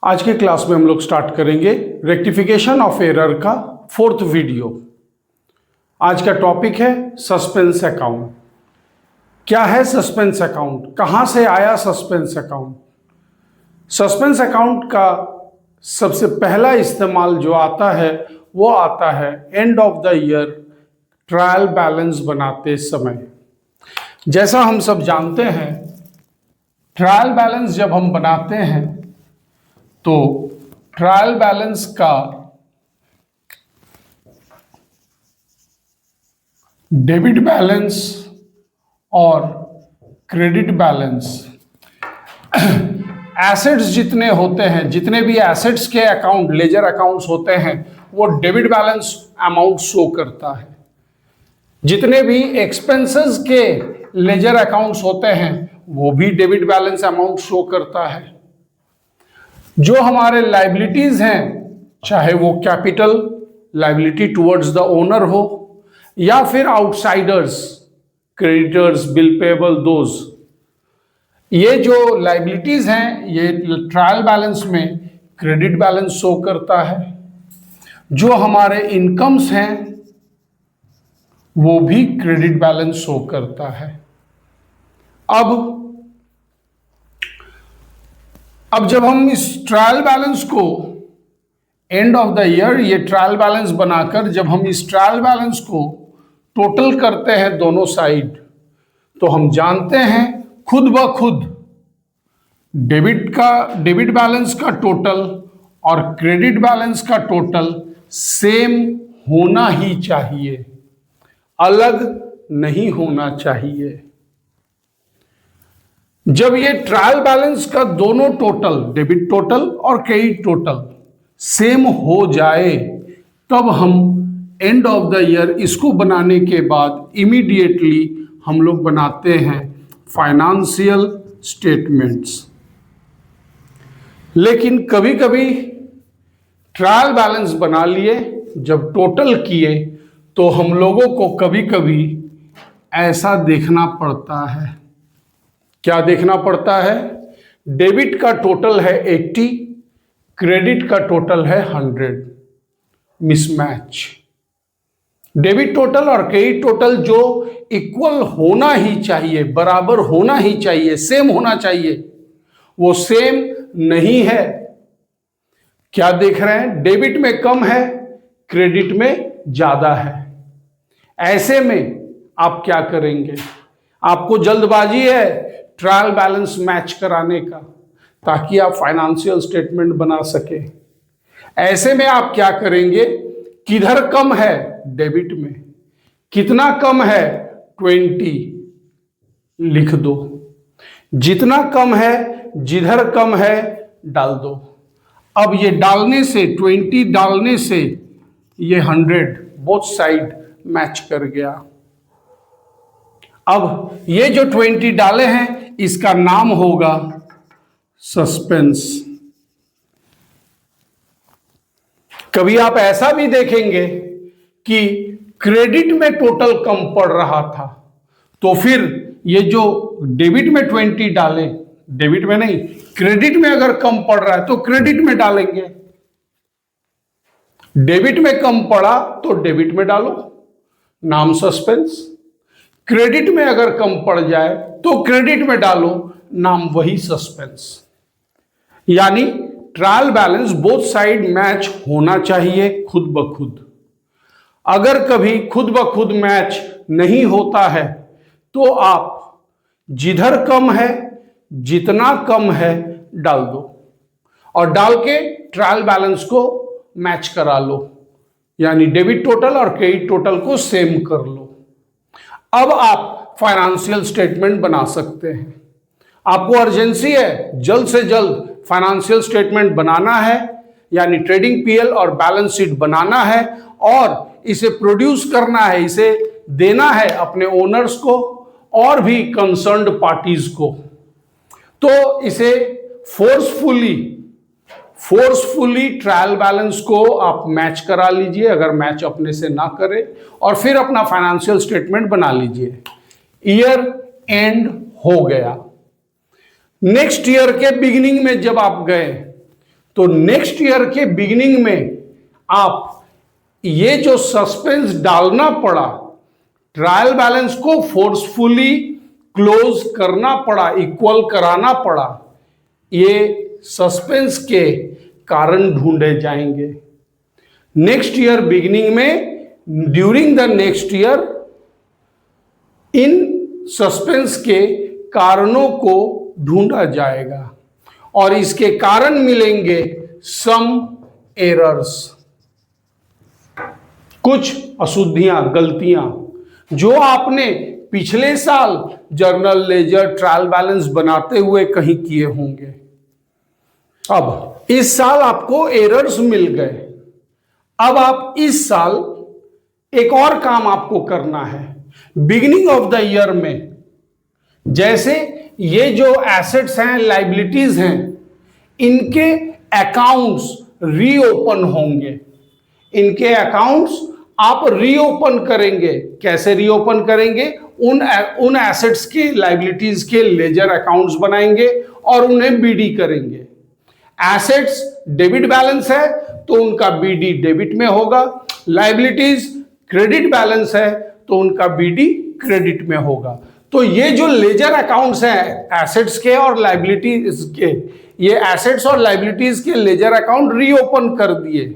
आज के क्लास में हम लोग स्टार्ट करेंगे रेक्टिफिकेशन ऑफ एरर का 4th वीडियो। आज का टॉपिक है सस्पेंस अकाउंट। क्या है सस्पेंस अकाउंट, कहां से आया सस्पेंस अकाउंट? सस्पेंस अकाउंट का सबसे पहला इस्तेमाल जो आता है वो आता है end of the year trial balance बनाते समय। जैसा हम सब जानते हैं, ट्रायल बैलेंस जब हम बनाते हैं तो ट्रायल बैलेंस का डेबिट बैलेंस और क्रेडिट बैलेंस, एसेट्स जितने होते हैं, जितने भी एसेट्स के अकाउंट लेजर अकाउंट्स होते हैं वो डेबिट बैलेंस अमाउंट शो करता है। जितने भी एक्सपेंसेस के लेजर अकाउंट्स होते हैं वो भी डेबिट बैलेंस अमाउंट शो करता है। जो हमारे लाइबिलिटीज हैं, चाहे वो capital liability towards the owner हो या फिर outsiders, creditors, bill payable, those, ये जो लाइबिलिटीज हैं ये ट्रायल बैलेंस में क्रेडिट बैलेंस शो करता है। जो हमारे इनकम्स हैं वो भी क्रेडिट बैलेंस शो करता है। अब जब हम इस ट्रायल बैलेंस को एंड ऑफ द ईयर ये ट्रायल बैलेंस बनाकर जब हम इस ट्रायल बैलेंस को टोटल करते हैं दोनों साइड, तो हम जानते हैं खुद ब खुद डेबिट बैलेंस का टोटल और क्रेडिट बैलेंस का टोटल सेम होना ही चाहिए, अलग नहीं होना चाहिए। जब ये ट्रायल बैलेंस का दोनों टोटल, डेबिट टोटल और क्रेडिट टोटल सेम हो जाए, तब हम एंड ऑफ द ईयर इसको बनाने के बाद इमीडिएटली हम लोग बनाते हैं फाइनेंशियल स्टेटमेंट्स। लेकिन कभी कभी ट्रायल बैलेंस बना लिए, जब टोटल किए तो हम लोगों को कभी कभी ऐसा देखना पड़ता है। क्या देखना पड़ता है? डेबिट का टोटल है 80, क्रेडिट का टोटल है 100, मिसमैच। डेबिट टोटल और क्रेडिट टोटल जो इक्वल होना ही चाहिए, बराबर होना ही चाहिए, सेम होना चाहिए, वो सेम नहीं है। क्या देख रहे हैं? डेबिट में कम है, क्रेडिट में ज्यादा है। ऐसे में आप क्या करेंगे? आपको जल्दबाजी है ट्रायल बैलेंस मैच कराने का, ताकि आप फाइनेंशियल स्टेटमेंट बना सके। ऐसे में आप क्या करेंगे? किधर कम है? डेबिट में। कितना कम है? 20 लिख दो। जितना कम है, जिधर कम है डाल दो। अब ये डालने से, 20 डालने से ये 100 बोथ साइड मैच कर गया। अब ये जो 20 डाले हैं इसका नाम होगा सस्पेंस। कभी आप ऐसा भी देखेंगे कि क्रेडिट में टोटल कम पड़ रहा था, तो फिर ये जो डेबिट में 20 डाले, डेबिट में नहीं क्रेडिट में अगर कम पड़ रहा है तो क्रेडिट में डालेंगे। डेबिट में कम पड़ा तो डेबिट में डालो, नाम सस्पेंस। क्रेडिट में अगर कम पड़ जाए तो क्रेडिट में डालो, नाम वही सस्पेंस। यानी trial balance both side match होना चाहिए खुद ब खुद। अगर कभी खुद ब खुद मैच नहीं होता है तो आप जिधर कम है, जितना कम है डाल दो और डाल के ट्रायल बैलेंस को मैच करा लो, यानी डेबिट टोटल और क्रेडिट टोटल को सेम कर लो। अब आप फाइनेंशियल स्टेटमेंट बना सकते हैं। आपको अर्जेंसी है, जल्द से जल्द फाइनेंशियल स्टेटमेंट बनाना है, यानी ट्रेडिंग पीएल और बैलेंस शीट बनाना है और इसे प्रोड्यूस करना है, इसे देना है अपने ओनर्स को और भी कंसर्न्ड पार्टीज को। तो इसे फोर्सफुली ट्रायल बैलेंस को आप मैच करा लीजिए, अगर मैच अपने से ना करे, और फिर अपना फाइनेंशियल स्टेटमेंट बना लीजिए। ईयर एंड हो गया। नेक्स्ट ईयर के बिगिनिंग में जब आप गए तो नेक्स्ट ईयर के बिगिनिंग में आप ये जो सस्पेंस डालना पड़ा, ट्रायल बैलेंस को फोर्सफुली क्लोज करना पड़ा, इक्वल कराना पड़ा, ये सस्पेंस के कारण ढूंढे जाएंगे नेक्स्ट ईयर बिगिनिंग में। During the next year in suspense के कारणों को ढूंढा जाएगा और इसके कारण मिलेंगे सम एरर्स, कुछ अशुद्धियां, गलतियां जो आपने पिछले साल जर्नल लेजर ट्रायल बैलेंस बनाते हुए कहीं किए होंगे। अब इस साल आपको एरर्स मिल गए। अब आप इस साल एक और काम आपको करना है। बिगिनिंग ऑफ द ईयर में जैसे ये जो एसेट्स हैं, लाइबिलिटीज हैं, इनके अकाउंट्स रीओपन होंगे। इनके अकाउंट्स आप रीओपन करेंगे। कैसे रीओपन करेंगे? उन एसेट्स के, लाइबिलिटीज के लेजर अकाउंट्स बनाएंगे और उन्हें बीडी करेंगे। एसेट्स डेबिट बैलेंस है तो उनका बीडी डेबिट में होगा, लाइबिलिटीज क्रेडिट बैलेंस है तो उनका बीडी क्रेडिट में होगा। तो ये जो लेजर अकाउंट्स हैं एसेट्स के और लाइबिलिटीज के, ये एसेट्स और लाइबिलिटीज के लेजर अकाउंट रीओपन कर दिए।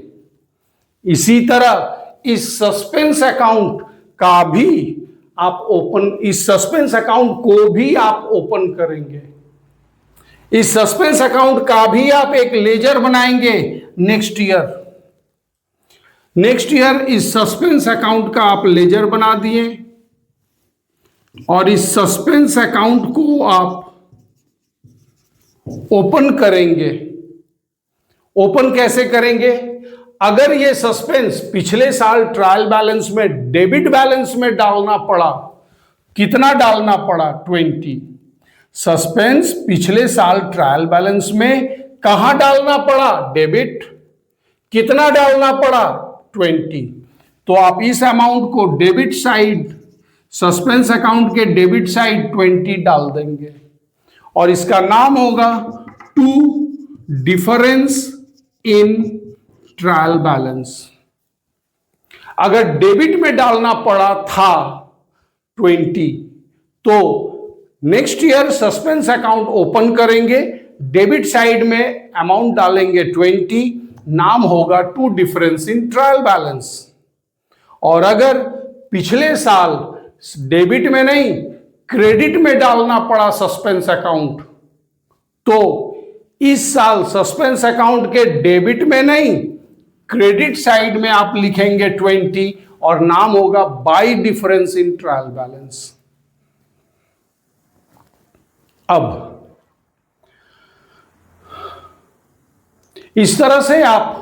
इसी तरह इस सस्पेंस अकाउंट का भी आप ओपन, इस सस्पेंस अकाउंट को भी आप ओपन करेंगे। इस सस्पेंस अकाउंट का भी आप एक लेजर बनाएंगे नेक्स्ट ईयर। नेक्स्ट ईयर इस सस्पेंस अकाउंट का आप लेजर बना दिए और इस सस्पेंस अकाउंट को आप ओपन करेंगे। ओपन कैसे करेंगे? अगर ये सस्पेंस पिछले साल ट्रायल बैलेंस में, डेबिट बैलेंस में डालना पड़ा, कितना डालना पड़ा? 20। सस्पेंस पिछले साल ट्रायल बैलेंस में कहां डालना पड़ा? डेबिट। कितना डालना पड़ा? 20। तो आप इस अमाउंट को डेबिट साइड, सस्पेंस अकाउंट के डेबिट साइड 20 डाल देंगे और इसका नाम होगा to difference in trial balance. अगर डेबिट में डालना पड़ा था 20, तो next year suspense account open करेंगे, डेबिट साइड में अमाउंट डालेंगे 20, नाम होगा to difference in trial balance. और अगर पिछले साल डेबिट में नहीं, क्रेडिट में डालना पड़ा सस्पेंस अकाउंट, तो इस साल सस्पेंस अकाउंट के डेबिट में नहीं, क्रेडिट साइड में आप लिखेंगे 20 और नाम होगा bye difference in trial balance. अब इस तरह से आप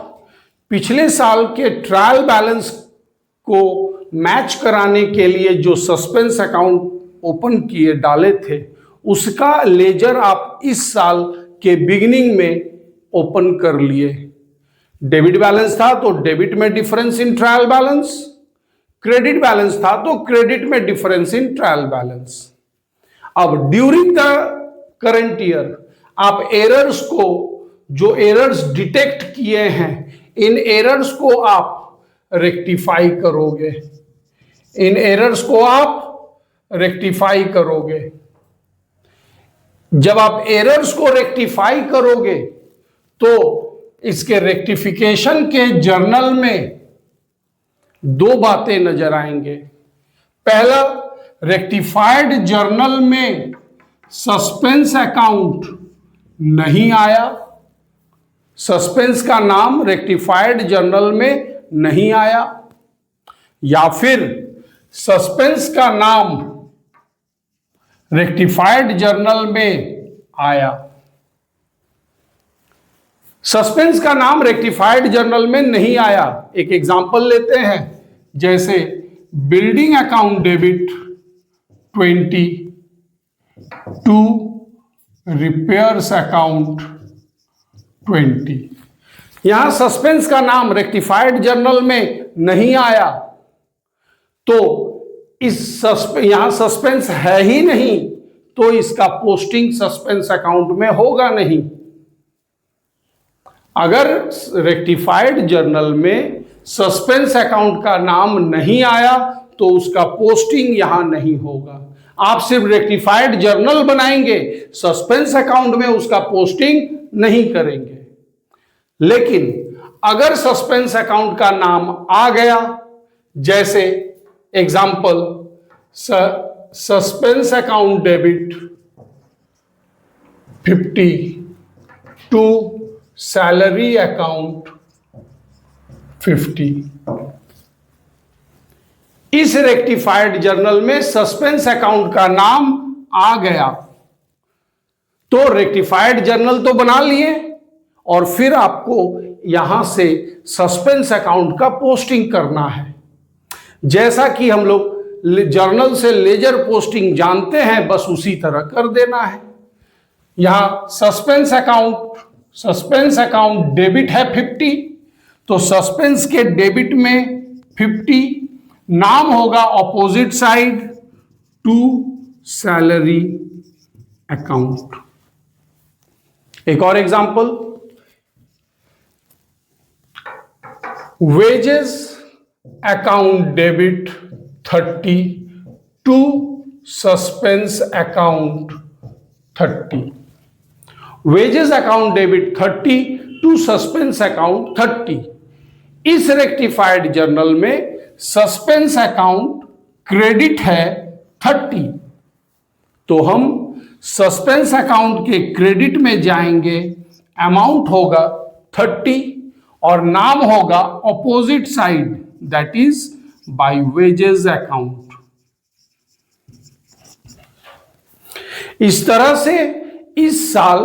पिछले साल के ट्रायल बैलेंस को मैच कराने के लिए जो सस्पेंस अकाउंट ओपन किए, डाले थे, उसका लेजर आप इस साल के बिगिनिंग में ओपन कर लिए। डेबिट बैलेंस था तो डेबिट में difference in trial balance, credit balance था तो क्रेडिट में डिफरेंस इन ट्रायल बैलेंस। अब ड्यूरिंग द करंट ईयर आप एरर्स को, जो एरर्स डिटेक्ट किए हैं, इन एरर्स को आप रेक्टिफाई करोगे। इन एरर्स को आप रेक्टिफाई करोगे। जब आप एरर्स को रेक्टिफाई करोगे तो इसके रेक्टिफिकेशन के जर्नल में दो बातें नजर आएंगे। पहला, रेक्टिफाइड जर्नल में सस्पेंस अकाउंट नहीं आया, सस्पेंस का नाम रेक्टिफाइड जर्नल में नहीं आया, या फिर सस्पेंस का नाम रेक्टिफाइड जर्नल में आया। सस्पेंस का नाम रेक्टिफाइड जर्नल में नहीं आया। एक एग्जांपल लेते हैं, जैसे building account debit 20 to repairs account 20। यहां सस्पेंस का नाम रेक्टिफाइड जर्नल में नहीं आया, तो यहां सस्पेंस है ही नहीं, तो इसका पोस्टिंग सस्पेंस अकाउंट में होगा नहीं। अगर रेक्टिफाइड जर्नल में सस्पेंस अकाउंट का नाम नहीं आया तो उसका पोस्टिंग यहां नहीं होगा। आप सिर्फ रेक्टिफाइड जर्नल बनाएंगे, सस्पेंस अकाउंट में उसका पोस्टिंग नहीं करेंगे। लेकिन अगर सस्पेंस अकाउंट का नाम आ गया, जैसे example suspense account debit 50 to salary account 50, इस रेक्टिफाइड जर्नल में सस्पेंस अकाउंट का नाम आ गया तो रेक्टिफाइड जर्नल तो बना लिए और फिर आपको यहां से सस्पेंस अकाउंट का पोस्टिंग करना है। जैसा कि हम लोग जर्नल से लेजर पोस्टिंग जानते हैं, बस उसी तरह कर देना है। यहां सस्पेंस अकाउंट डेबिट है 50, तो सस्पेंस के डेबिट में 50, नाम होगा opposite side to salary account. एक और example, wages account debit 30 to suspense account 30। Wages account debit 30 to suspense account 30। इस रेक्टिफाइड जर्नल में सस्पेंस अकाउंट क्रेडिट है 30, तो हम सस्पेंस अकाउंट के क्रेडिट में जाएंगे, अमाउंट होगा 30 और नाम होगा opposite side, that is by wages account. इस तरह से इस साल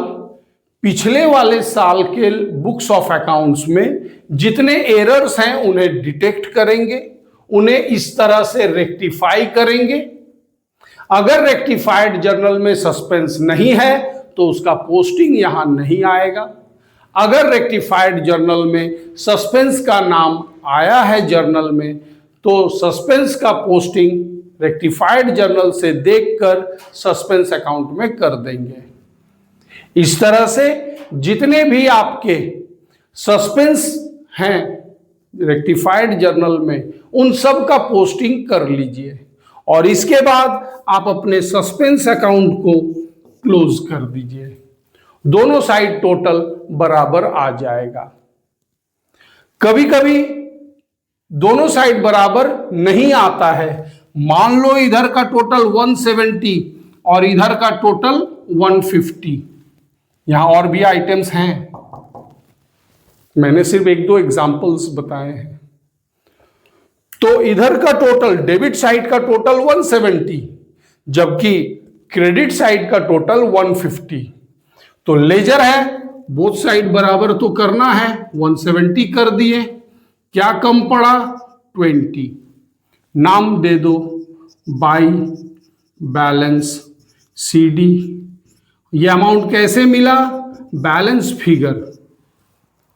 पिछले वाले साल के बुक्स ऑफ अकाउंट्स में जितने एरर्स हैं उन्हें डिटेक्ट करेंगे, उन्हें इस तरह से रेक्टिफाई करेंगे। अगर रेक्टिफाइड जर्नल में सस्पेंस नहीं है तो उसका पोस्टिंग यहां नहीं आएगा। अगर रेक्टिफाइड जर्नल में सस्पेंस का नाम आया है जर्नल में, तो सस्पेंस का पोस्टिंग रेक्टिफाइड जर्नल से देखकर सस्पेंस अकाउंट में कर देंगे। इस तरह से जितने भी आपके सस्पेंस हैं रेक्टिफाइड जर्नल में, उन सब का पोस्टिंग कर लीजिए और इसके बाद आप अपने सस्पेंस अकाउंट को क्लोज कर दीजिए। दोनों साइड टोटल बराबर आ जाएगा। कभी कभी दोनों साइड बराबर नहीं आता है। मान लो इधर का टोटल 170 और इधर का टोटल 150। यहां और भी आइटम्स हैं, मैंने सिर्फ एक दो एग्जांपल्स बताए हैं। तो इधर का टोटल डेबिट साइड का टोटल 170 जबकि क्रेडिट साइड का टोटल 150। तो लेजर है, बोथ साइड बराबर तो करना है, 170 कर दिए, क्या कम पड़ा 20। नाम दे दो बाय बैलेंस CD। ये अमाउंट कैसे मिला, बैलेंस फिगर,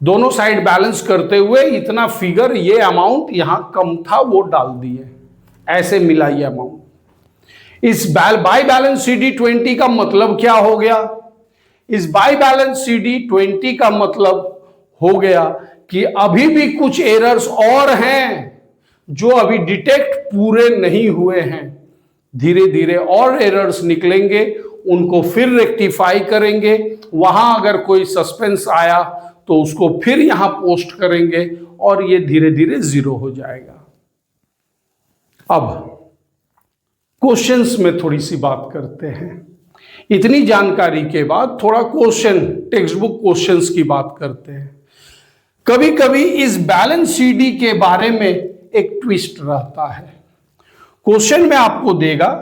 दोनों साइड बैलेंस करते हुए इतना फिगर, ये अमाउंट यहां कम था वो डाल दिए, ऐसे मिला ये अमाउंट। इस बाय बैलेंस CD 20 का मतलब क्या हो गया, इस बाय बैलेंस CD 20 का मतलब हो गया कि अभी भी कुछ एरर्स और हैं जो अभी डिटेक्ट पूरे नहीं हुए हैं। धीरे धीरे और एरर्स निकलेंगे, उनको फिर रेक्टिफाई करेंगे। वहां अगर कोई सस्पेंस आया तो उसको फिर यहां पोस्ट करेंगे और ये धीरे धीरे जीरो हो जाएगा। अब क्वेश्चंस में थोड़ी सी बात करते हैं। इतनी जानकारी के बाद थोड़ा क्वेश्चन, टेक्स्ट बुक क्वेश्चंस की बात करते हैं। कभी कभी इस बैलेंस CD के बारे में एक ट्विस्ट रहता है। क्वेश्चन में आपको देगा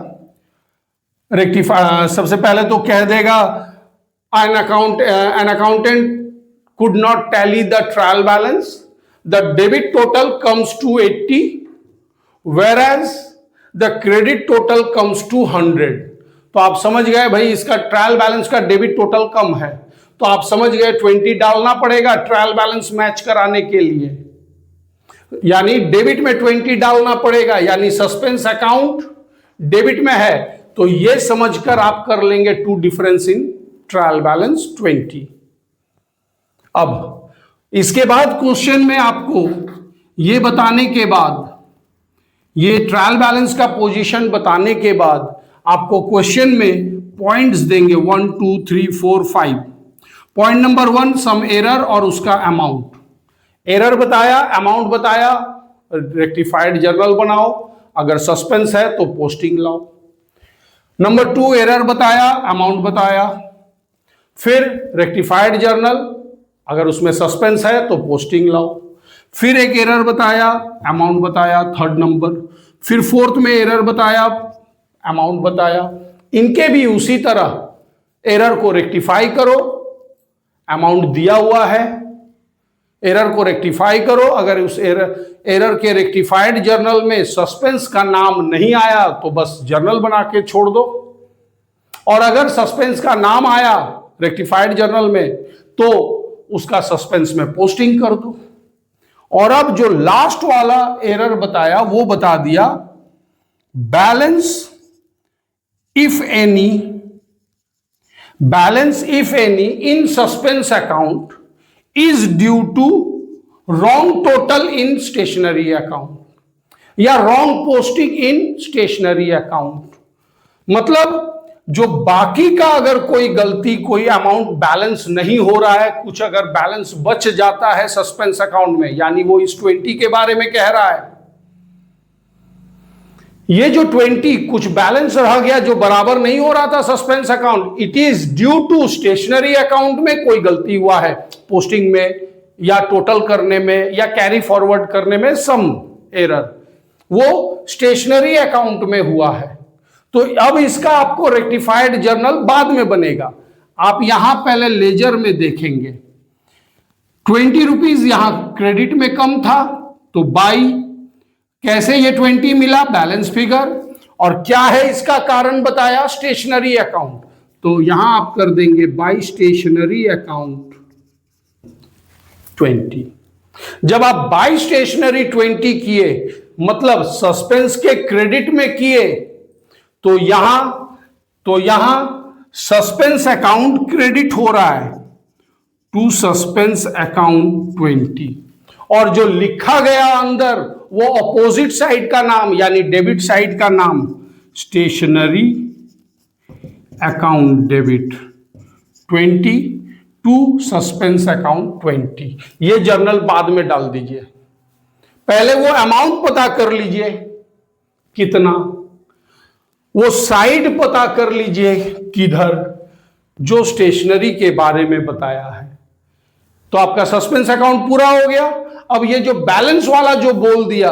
रेक्टिफाई, सबसे पहले तो कह देगा an accountant could not tally the trial balance, the debit total comes to 80 whereas the credit total comes to 100। तो आप समझ गए भाई इसका ट्रायल बैलेंस का डेबिट टोटल कम है, तो आप समझ गए 20 डालना पड़ेगा ट्रायल बैलेंस मैच कराने के लिए, यानी डेबिट में 20 डालना पड़ेगा, यानी सस्पेंस अकाउंट डेबिट में है, तो ये समझकर आप कर लेंगे to difference in trial balance 20। अब इसके बाद क्वेश्चन में आपको ये बताने के बाद, ये ट्रायल बैलेंस का पोजीशन बताने के बाद आपको क्वेश्चन में पॉइंट्स देंगे 1 2 3 4 5। पॉइंट नंबर 1 सम एरर और उसका अमाउंट। एरर बताया, अमाउंट बताया, रेक्टिफाइड जर्नल बनाओ, अगर सस्पेंस है तो पोस्टिंग लाओ। नंबर 2 एरर बताया, अमाउंट बताया, फिर रेक्टिफाइड जर्नल, अगर उसमें सस्पेंस है तो पोस्टिंग लाओ। फिर एक एरर बताया, अमाउंट बताया, थर्ड नंबर। फिर फोर्थ में एरर बताया, अमाउंट बताया। इनके भी उसी तरह एरर को रेक्टिफाई करो, अमाउंट दिया हुआ है, एरर को रेक्टिफाई करो। अगर उस एरर के रेक्टिफाइड जर्नल में सस्पेंस का नाम नहीं आया तो बस जर्नल बना के छोड़ दो, और अगर सस्पेंस का नाम आया रेक्टिफाइड जर्नल में तो उसका सस्पेंस में पोस्टिंग कर दो। और अब जो लास्ट वाला एरर बताया वो बता दिया, balance if any in suspense account is due to wrong total in stationery account या wrong posting in stationery account. मतलब जो बाकी का अगर कोई गलती, कोई अमाउंट बैलेंस नहीं हो रहा है, कुछ अगर बैलेंस बच जाता है सस्पेंस अकाउंट में, यानी वो इस 20 के बारे में कह रहा है, ये जो 20 कुछ बैलेंस रह गया जो बराबर नहीं हो रहा था suspense account, it is due to stationery account में कोई गलती हुआ है, पोस्टिंग में या टोटल करने में या कैरी फॉरवर्ड करने में सम एरर, वो स्टेशनरी अकाउंट में हुआ है। तो अब इसका आपको रेक्टिफाइड जर्नल बाद में बनेगा। आप यहां पहले लेजर में देखेंगे 20 रुपीज यहां क्रेडिट में कम था तो बाई, कैसे ये 20 मिला, बैलेंस फिगर, और क्या है इसका कारण बताया, स्टेशनरी अकाउंट। तो यहां आप कर देंगे बाई स्टेशनरी अकाउंट 20। जब आप बाई स्टेशनरी 20 किए, मतलब सस्पेंस के क्रेडिट में किए, तो यहां सस्पेंस अकाउंट क्रेडिट हो रहा है टू सस्पेंस अकाउंट 20, और जो लिखा गया अंदर वो अपोजिट साइड का नाम यानी डेबिट साइड का नाम stationery account debit 20 to suspense account 20। ये जर्नल बाद में डाल दीजिए, पहले वो अमाउंट पता कर लीजिए कितना, वो साइड पता कर लीजिए किधर, जो स्टेशनरी के बारे में बताया है। तो आपका सस्पेंस अकाउंट पूरा हो गया। अब ये जो बैलेंस वाला जो बोल दिया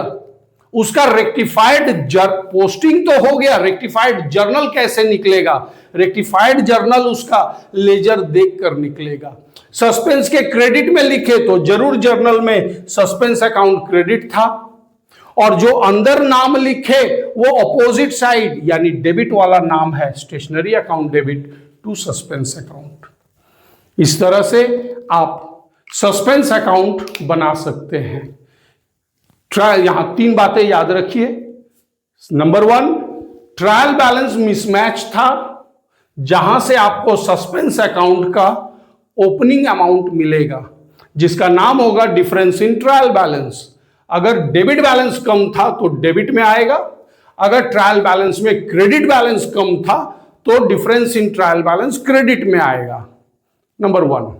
उसका रेक्टिफाइड पोस्टिंग तो हो गया, रेक्टिफाइड जर्नल कैसे निकलेगा, रेक्टिफाइड जर्नल उसका लेजर देखकर निकलेगा। सस्पेंस के क्रेडिट में लिखे तो जरूर जर्नल में सस्पेंस अकाउंट क्रेडिट था, और जो अंदर नाम लिखे वो अपोजिट साइड यानी डेबिट वाला नाम है, stationery account debit to suspense account. इस तरह से आप सस्पेंस अकाउंट बना सकते हैं। ट्रायल, यहां 3 बातें याद रखिए। नंबर 1, ट्रायल बैलेंस मिसमैच था, जहां से आपको सस्पेंस अकाउंट का ओपनिंग अमाउंट मिलेगा जिसका नाम होगा डिफरेंस इन ट्रायल बैलेंस। अगर डेबिट बैलेंस कम था तो डेबिट में आएगा, अगर ट्रायल बैलेंस में क्रेडिट बैलेंस कम था तो difference in trial balance credit में आएगा। नंबर 1।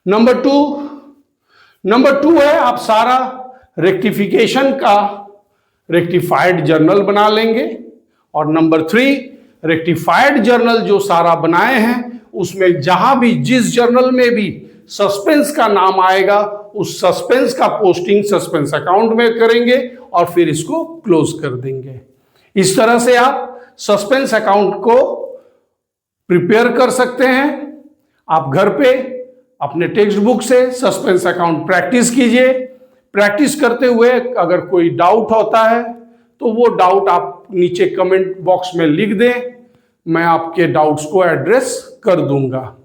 नंबर टू है आप सारा रेक्टिफिकेशन का रेक्टिफाइड जर्नल बना लेंगे, और नंबर 3, रेक्टिफाइड जर्नल जो सारा बनाए हैं उसमें जहां भी जिस जर्नल में भी सस्पेंस का नाम आएगा उस सस्पेंस का पोस्टिंग सस्पेंस अकाउंट में करेंगे और फिर इसको क्लोज कर देंगे। इस तरह से आप सस्पेंस अकाउंट को प्रिपेयर कर सकते हैं। आप घर पे अपने टेक्स्ट बुक से सस्पेंस अकाउंट प्रैक्टिस कीजिए। प्रैक्टिस करते हुए अगर कोई डाउट होता है तो वो डाउट आप नीचे कमेंट बॉक्स में लिख दें, मैं आपके डाउट्स को एड्रेस कर दूंगा।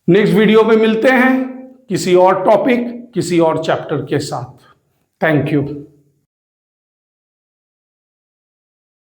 नेक्स्ट वीडियो में मिलते हैं किसी और टॉपिक, किसी और चैप्टर के साथ। Thank you.